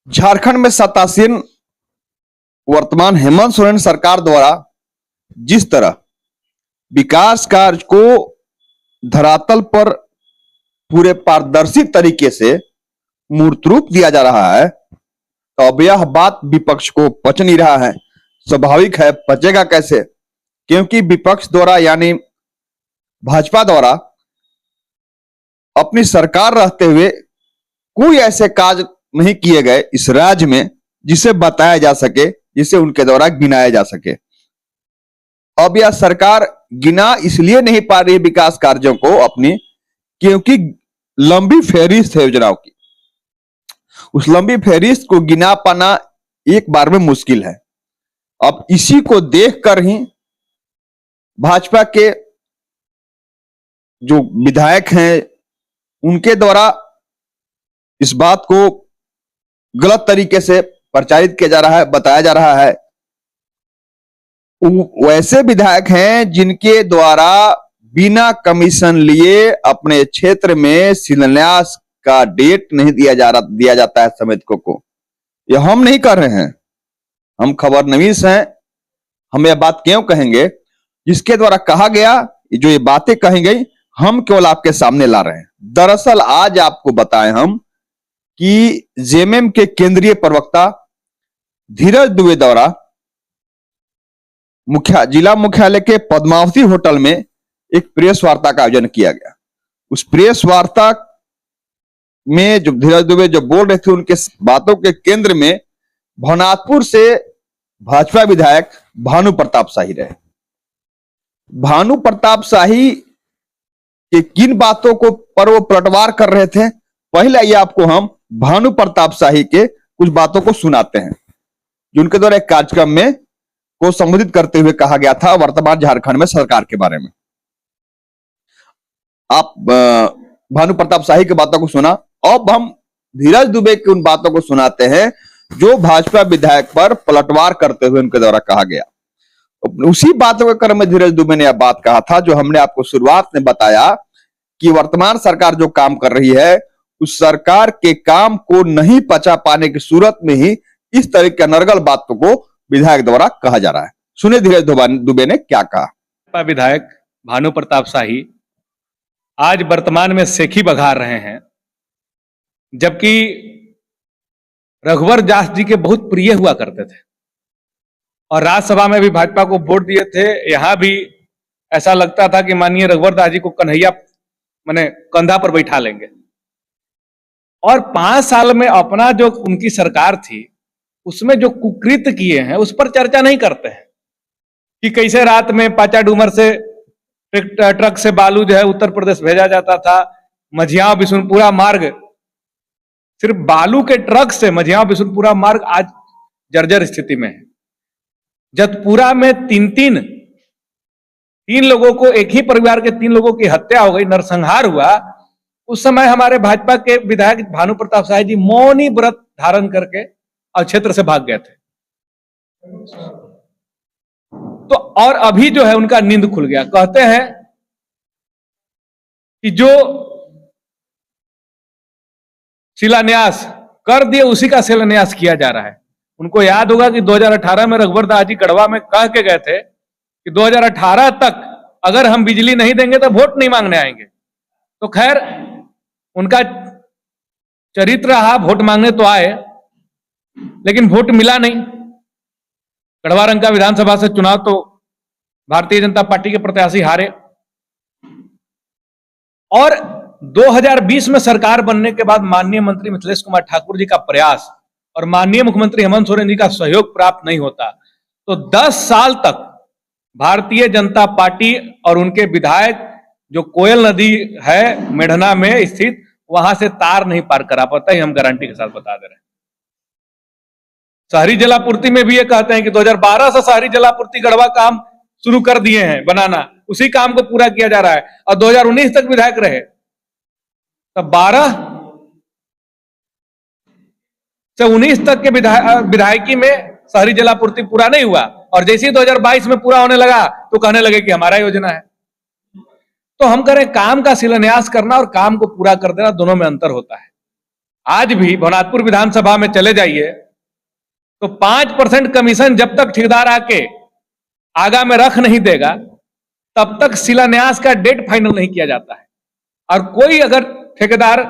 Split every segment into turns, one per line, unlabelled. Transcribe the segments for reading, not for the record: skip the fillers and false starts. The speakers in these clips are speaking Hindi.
झारखंड में सत्तासीन वर्तमान हेमंत सोरेन सरकार द्वारा जिस तरह विकास कार्य को धरातल पर पूरे पारदर्शी तरीके से मूर्त रूप दिया जा रहा है, तो अब यह बात विपक्ष को पच नहीं रहा है। स्वाभाविक है, पचेगा कैसे? क्योंकि विपक्ष द्वारा यानी भाजपा द्वारा अपनी सरकार रहते हुए कोई ऐसे कार्य नहीं किए गए इस राज्य में जिसे बताया जा सके, जिसे उनके द्वारा गिनाया जा सके। अब यह सरकार गिना इसलिए नहीं पा रही विकास कार्यों को अपनी, क्योंकि लंबी फहरिस्त है योजनाओं की। उस लंबी फहरिस्त को गिना पाना एक बार में मुश्किल है। अब इसी को देखकर ही भाजपा के जो विधायक हैं उनके द्वारा इस बात को गलत तरीके से प्रचारित किया जा रहा है, बताया जा रहा है। वैसे विधायक हैं जिनके द्वारा बिना कमीशन लिए अपने क्षेत्र में शिलान्यास का डेट नहीं दिया जाता है समितियों को। यह हम नहीं कर रहे हैं, हम खबरनवीस हैं। हम यह बात क्यों कहेंगे? जिसके द्वारा कहा गया, जो ये बातें कही गई, हम केवल आपके सामने ला रहे हैं। दरअसल आज आपको बताएं हम कि जेएमएम के केंद्रीय प्रवक्ता धीरज दुबे द्वारा जिला मुख्यालय के पद्मावती होटल में एक प्रेस वार्ता का आयोजन किया गया। उस प्रेस वार्ता में जो धीरज दुबे जो बोल रहे थे, उनके बातों के केंद्र में भवनाथपुर से भाजपा विधायक भानु प्रताप शाही रहे। भानु प्रताप शाही के किन बातों को पर वो पलटवार कर रहे थे, पहले आइए आपको हम भानु प्रताप शाही के कुछ बातों को सुनाते हैं, जो उनके द्वारा एक कार्यक्रम में को संबोधित करते हुए कहा गया था वर्तमान झारखंड में सरकार के बारे में। आप भानु प्रताप शाही की बातों को सुना, अब हम धीरज दुबे की उन बातों को सुनाते हैं जो भाजपा विधायक पर पलटवार करते हुए उनके द्वारा कहा गया। उसी बातों के क्रम में धीरज दुबे ने यह बात कहा था जो हमने आपको शुरुआत में बताया कि वर्तमान सरकार जो काम कर रही है, उस सरकार के काम को नहीं पचा पाने की सूरत में ही इस तरह के अनर्गल बातों को विधायक द्वारा कहा जा रहा है। सुनिए धीरज दुबे ने क्या कहा।
विधायक भानु प्रताप शाही आज वर्तमान में सेखी बघार रहे हैं, जबकि रघुवर दास जी के बहुत प्रिय हुआ करते थे और राज्यसभा में भी भाजपा को वोट दिए थे। यहां भी ऐसा लगता था कि माननीय रघुवर दास जी को कन्हैया माने कंधा पर बैठा लेंगे। और 5 साल में अपना जो उनकी सरकार थी उसमें जो कुकृत्य किए हैं उस पर चर्चा नहीं करते हैं कि कैसे रात में पाचा डूमर से ट्रक से बालू जो है उत्तर प्रदेश भेजा जाता था। मझियां बिशुनपुरा मार्ग, सिर्फ बालू के ट्रक से मझियां बिशुनपुरा मार्ग आज जर्जर स्थिति में है। जतपुरा में तीन लोगों को, एक ही परिवार के 3 लोगों की हत्या हो गई, नरसंहार हुआ। उस समय हमारे भाजपा के विधायक भानु प्रताप शाही जी मौनी व्रत धारण करके और क्षेत्र से भाग गए थे। तो और अभी जो है उनका नींद खुल गया। कहते हैं कि जो शिलान्यास कर दिए उसी का शिलान्यास किया जा रहा है। उनको याद होगा कि 2018 में रघुवर दास जी गढ़वा में कह के गए थे कि 2018 तक अगर हम बिजली नहीं देंगे तो वोट नहीं मांगने आएंगे। तो खैर उनका चरित्र रहा, वोट मांगने तो आए लेकिन वोट मिला नहीं। गढ़वा रंग का विधानसभा से चुनाव तो भारतीय जनता पार्टी के प्रत्याशी हारे और 2020 में सरकार बनने के बाद माननीय मंत्री मिथिलेश कुमार ठाकुर जी का प्रयास और माननीय मुख्यमंत्री हेमंत सोरेन जी का सहयोग प्राप्त नहीं होता तो 10 साल तक भारतीय जनता पार्टी और उनके विधायक जो कोयल नदी है मेढना में स्थित, वहां से तार नहीं पार करा पाता। ही हम गारंटी के साथ बता दे रहे हैं। शहरी जलापूर्ति में भी ये कहते हैं कि 2012 से शहरी जलापूर्ति गढ़वा काम शुरू कर दिए हैं बनाना, उसी काम को पूरा किया जा रहा है और 2019 तक विधायक रहे। तब 12 से 19 तक के विधायकी में शहरी जलापूर्ति पूरा नहीं हुआ और जैसे ही 2022 में पूरा होने लगा तो कहने लगे कि हमारा योजना है। तो हम करें काम का शिलान्यास करना और काम को पूरा कर देना, दोनों में अंतर होता है। आज भी भवनाथपुर विधानसभा में चले जाइए तो 5% कमीशन जब तक ठेकेदार आके आगा में रख नहीं देगा तब तक शिलान्यास का डेट फाइनल नहीं किया जाता है। और कोई अगर ठेकेदार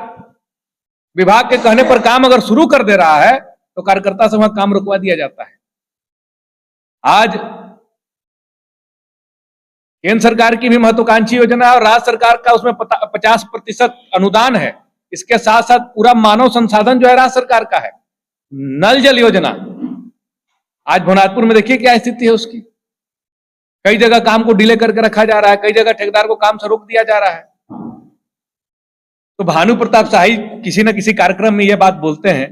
विभाग के कहने पर काम अगर शुरू कर दे रहा है तो कार्यकर्ता से वहां काम रुकवा दिया जाता है। आज केंद्र सरकार की भी महत्वाकांक्षी योजना है और राज्य सरकार का उसमें 50% अनुदान है। इसके साथ साथ पूरा मानव संसाधन जो है राज्य सरकार का है। नल जल योजना आज भवनाथपुर में देखिए क्या स्थिति है उसकी। कई जगह काम को डिले करके रखा जा रहा है, कई जगह ठेकेदार को काम से रोक दिया जा रहा है। तो भानु प्रताप शाही किसी न किसी कार्यक्रम में यह बात बोलते हैं,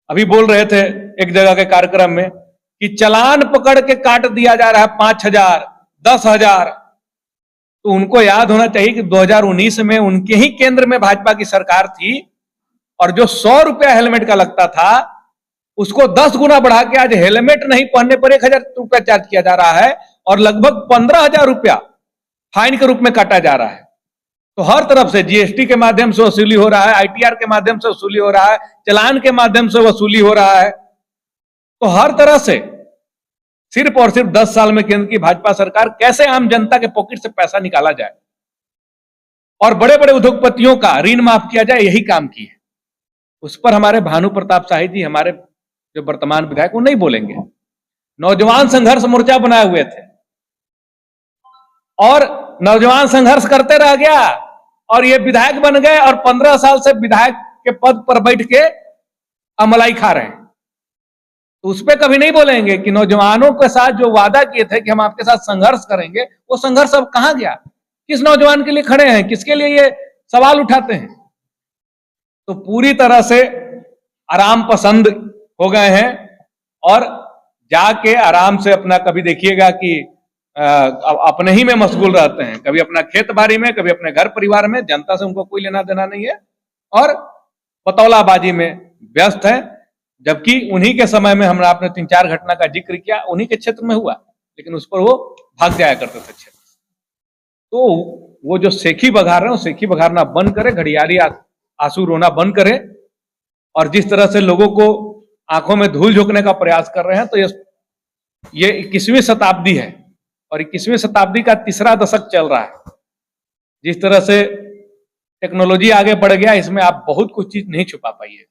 अभी बोल रहे थे एक जगह के कार्यक्रम में कि चालान पकड़ के काट दिया जा रहा है 5,000 10,000। तो उनको याद होना चाहिए कि 2019 में उनके ही केंद्र में भाजपा की सरकार थी और जो 100 रुपया हेलमेट का लगता था उसको 10 गुना बढ़ा के आज हेलमेट नहीं पहनने पर 1,000 रुपया चार्ज किया जा रहा है और लगभग 15,000 रुपया फाइन के रूप में काटा जा रहा है। तो हर तरफ से जीएसटी के माध्यम से वसूली हो रहा है, आईटीआर के माध्यम से वसूली हो रहा है, चालान के माध्यम से वसूली हो रहा है। तो हर तरह से सिर्फ और सिर्फ 10 साल में केंद्र की भाजपा सरकार कैसे आम जनता के पॉकेट से पैसा निकाला जाए और बड़े बड़े उद्योगपतियों का ऋण माफ किया जाए, यही काम की है। उस पर हमारे भानु प्रताप शाही जी, हमारे जो वर्तमान विधायक, वो नहीं बोलेंगे। नौजवान संघर्ष मोर्चा बनाए हुए थे और नौजवान संघर्ष करते रह गया और ये विधायक बन गए और 15 साल से विधायक के पद पर बैठ के अमलाई खा रहे हैं। तो उस पर कभी नहीं बोलेंगे कि नौजवानों के साथ जो वादा किए थे कि हम आपके साथ संघर्ष करेंगे, वो संघर्ष अब कहां गया? किस नौजवान के लिए खड़े हैं? किसके लिए ये सवाल उठाते हैं? तो पूरी तरह से आराम पसंद हो गए हैं और जाके आराम से अपना, कभी देखिएगा कि अपने ही में मशगूल रहते हैं, कभी अपना खेत बाड़ी में, कभी अपने घर परिवार में। जनता से उनको कोई लेना देना नहीं है और पतौलाबाजी में व्यस्त है। जबकि उन्हीं के समय में हमने आपने 3-4 घटना का जिक्र किया, उन्हीं के क्षेत्र में हुआ, लेकिन उस पर वो भाग जाया करते थे क्षेत्र। तो वो जो सेखी बघार रहे हैं, सेखी बघारना बंद करे, घड़ियाली आंसू रोना बंद करे और जिस तरह से लोगों को आंखों में धूल झोंकने का प्रयास कर रहे हैं, तो ये 21वीं शताब्दी है और 21वीं शताब्दी का तीसरा दशक चल रहा है। जिस तरह से टेक्नोलॉजी आगे बढ़ गया, इसमें आप बहुत कुछ चीज नहीं छुपा पाइए।